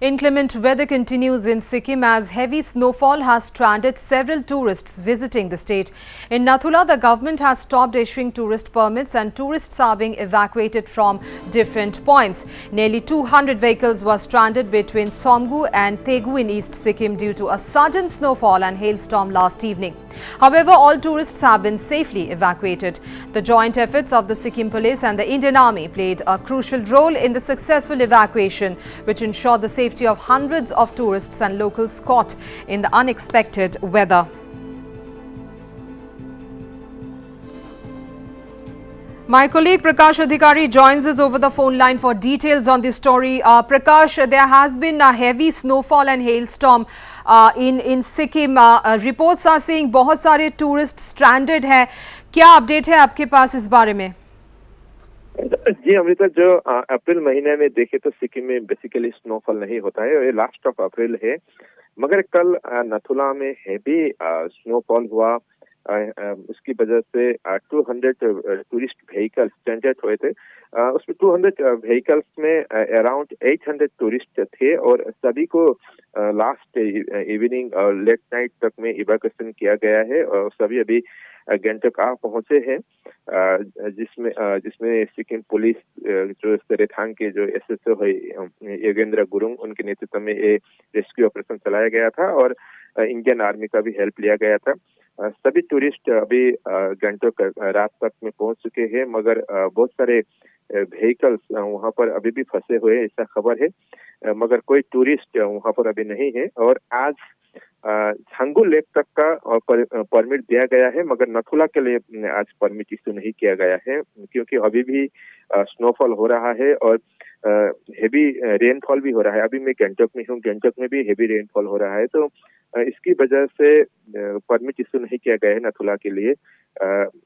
Inclement weather continues in Sikkim as heavy snowfall has stranded several tourists visiting the state. In Nathula, the government has stopped issuing tourist permits and tourists are being evacuated from different points. Nearly 200 vehicles were stranded between Somgu and Tegu in East Sikkim due to a sudden snowfall and hailstorm last evening. However, all tourists have been safely evacuated. The joint efforts of the Sikkim Police and the Indian Army played a crucial role in the successful evacuation, which ensured the safety of hundreds of tourists and locals caught in the unexpected weather. My colleague Prakash Adhikari joins us over the phone line for details on this story. Prakash, there has been a heavy snowfall and hailstorm in Sikkim. Reports are saying बहुत सारे tourists stranded हैं. क्या update है आपके पास इस बारे में? जी अमृता, जो अप्रैल महीने में देखे तो सिक्किम में बेसिकली स्नोफॉल नहीं होता है और ये लास्ट ऑफ अप्रैल है, मगर कल नथुला में हैवी स्नोफॉल हुआ। उसकी वजह से 200 टूरिस्ट व्हीकल्स स्ट्रैंडेड हुए थे। उसमें 200 व्हीकल्स में अराउंड 800 टूरिस्ट थे और सभी को लास्ट इवनिंग और लेट नाइट तक में इवैक्यूएशन किया गया है और सभी अभी गंगटोक आ पहुंचे हैं, जिसमें सिक्किम पुलिस जो रेथांग के जो एसएसओ है योगेंद्र गुरुंग, उनके नेतृत्व में ये रेस्क्यू ऑपरेशन चलाया गया था और इंडियन आर्मी का भी हेल्प लिया गया था। सभी टूरिस्ट अभी गंगटोक रात तक में पहुंच चुके हैं, मगर बहुत सारे व्हीकल्स वहां पर अभी भी फंसे हुए ऐसा खबर है, मगर कोई टूरिस्ट वहां पर अभी नहीं है। और आज छंगू लेक तक का परमिट दिया गया है, मगर नथुला के लिए आज परमिट इश्यू नहीं किया गया है क्योंकि अभी भी स्नोफॉल हो रहा है और हेवी रेनफॉल भी हो रहा है। अभी मैं गंगटोक में हूँ, गंगटोक में भी हेवी रेनफॉल हो रहा है, तो इसकी वजह से परमिट इश्यू नहीं किया गया है नथुला के लिए।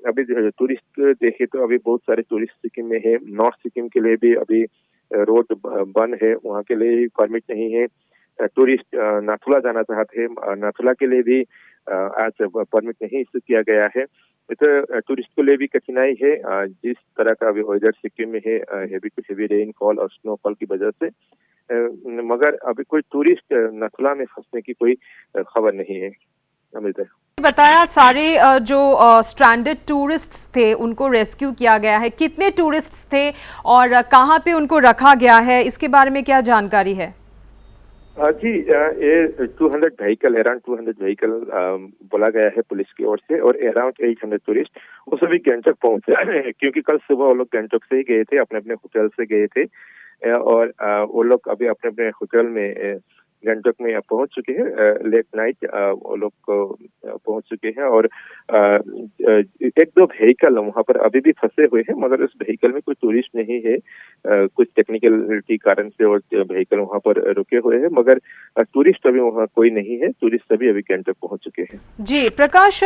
अभी टूरिस्ट देखे तो अभी बहुत सारे टूरिस्ट सिक्किम में है। नॉर्थ सिक्किम के लिए भी अभी रोड बंद है, वहाँ के लिए परमिट नहीं है। टूरिस्ट नाथुला जाना चाहते हैं, नाथुला के लिए भी आज परमिट नहीं इश्यू किया गया है। तो टूरिस्ट के लिए भी कठिनाई है जिस तरह का अभी वेदर सिक्किम में है, हेवी रेनफॉल और स्नोफॉल की वजह से, मगर अभी कोई टूरिस्ट नथुला में फंसने की कोई खबर नहीं है। अमृता बताया सारे जो स्ट्रैंडेड टूरिस्ट्स थे उनको रेस्क्यू किया गया है। कितने टूरिस्ट्स थे और कहां पे उनको रखा गया है, इसके बारे में क्या जानकारी है? जी, ये 200 व्हीकल, अराउंड 200 व्हीकल बोला गया है पुलिस की ओर से और अराउंड 800 टूरिस्ट वो सभी गंगटोक पहुंचे क्योंकि कल सुबह वो लोग गंगटोक से ही गए थे, अपने अपने होटल से गए थे और वो लोग अभी अपने अपने होटल में गंगटोक में पहुंच चुके हैं। लेट नाइट वो लोग पहुंच चुके हैं और एक दो व्हीकल वहां पर अभी भी फंसे हुए हैं, मगर उस व्हीकल में कोई टूरिस्ट नहीं है। कुछ टेक्निकलिटी कारण से और व्हीकल वहां पर रुके हुए हैं, मगर टूरिस्ट अभी वहां कोई नहीं है। टूरिस्ट सभी अभी गंगटोक पहुंच चुके हैं। जी प्रकाश,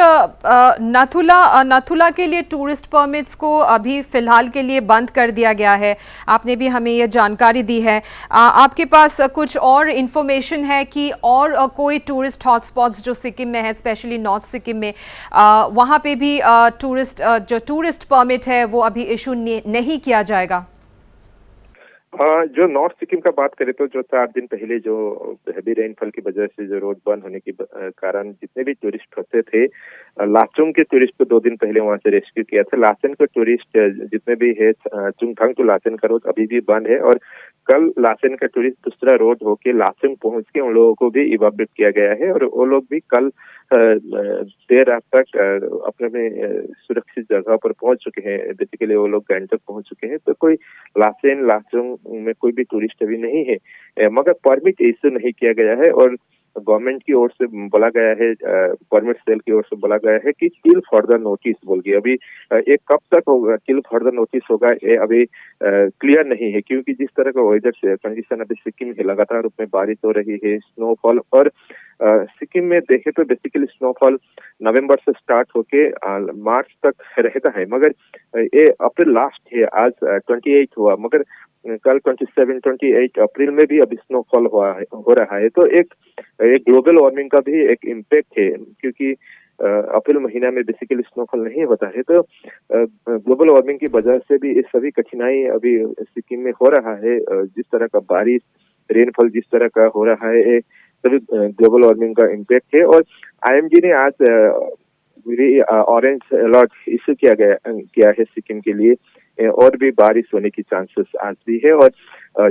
नथुला के लिए टूरिस्ट परमिट्स को अभी फिलहाल के लिए बंद कर दिया गया है, आपने भी हमें ये जानकारी दी है। आपके पास कुछ और इन्फॉर्मेशन है कि और कोई टूरिस्ट हॉटस्पॉट्स जो सिक्किम में है, स्पेशली नॉर्थ सिक्किम में, वहां पे भी जो टूरिस्ट परमिट है वो अभी इशू नहीं किया जाएगा? जो नॉर्थ सिक्किम का बात करें तो जो 4 दिन पहले जो हेवी रेनफॉल की वजह से जो रोड बंद होने के कारण जितने भी टूरिस्ट फंसे थे, लाचुंग के टूरिस्ट को 2 दिन पहले वहां से रेस्क्यू किया था। लाचन के टूरिस्ट जितने भी है, चुंगथांग टू लाचन का रोड अभी भी बंद है और कल लाचन का टूरिस्ट दूसरा रोड होके लाचुंग पहुंच के उन लोगों को भी इवैक्यूएट किया गया है और वो लोग भी कल देर रात तक अपने सुरक्षित जगह पर पहुंच चुके हैं। बेसिकली वो लोग गंगटोक पहुंच चुके हैं, तो कोई लाचुंग में कोई भी टूरिस्ट अभी नहीं है, मगर परमिट इश्यू नहीं किया गया है और गवर्नमेंट की ओर से बोला गया है, परमिट सेल की ओर से बोला गया है कि टिल फर्दर नोटिस बोल के। अभी ये कब तक होगा, टिल फर्दर नोटिस होगा, ये अभी क्लियर नहीं है क्योंकि जिस तरह का वेदर से कंडीशन अभी सिक्किम में लगातार रूप में बारिश हो रही है, स्नोफॉल, और सिक्किम में देखे तो बेसिकली स्नोफॉल नवंबर से स्टार्ट होके मार्च तक रहता है, मगर ये अप्रैल लास्ट है, आज 28 हुआ, मगर कल 27-28 अप्रैल में भी अभी स्नोफॉल हो रहा है। तो एक ग्लोबल वार्मिंग का भी एक इम्पैक्ट है क्योंकि अप्रैल महीना में बेसिकली स्नोफॉल नहीं होता है, तो ग्लोबल वार्मिंग की वजह से भी ये सभी कठिनाई अभी सिक्किम में हो रहा है। जिस तरह का बारिश रेनफॉल जिस तरह का हो रहा है, ये सभी ग्लोबल वार्मिंग का इम्पैक्ट है। और आईएमडी ने आज ऑरेंज अलर्ट इशू किया है सिक्किम के लिए, और भी बारिश होने की चांसेस आज भी है। और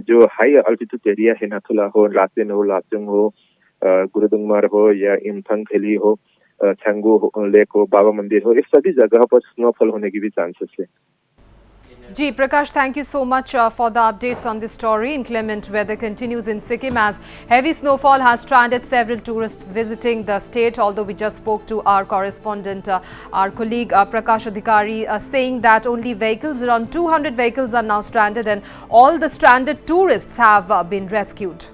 जो हाई अल्टीट्यूड एरिया है, नाथुला हो, लाचेन हो, लाचुंग हो, गुरुदुंगमार हो या इमथंग वैली हो, छंगू लेक हो, बाबा मंदिर हो, इस सभी जगह पर स्नोफॉल होने की भी चांसेस है। Ji, Prakash, thank you so much for the updates on this story. Inclement weather continues in Sikkim as heavy snowfall has stranded several tourists visiting the state. Although we just spoke to our correspondent, our colleague Prakash Adhikari, saying that only vehicles, around 200 vehicles are now stranded, and all the stranded tourists have been rescued.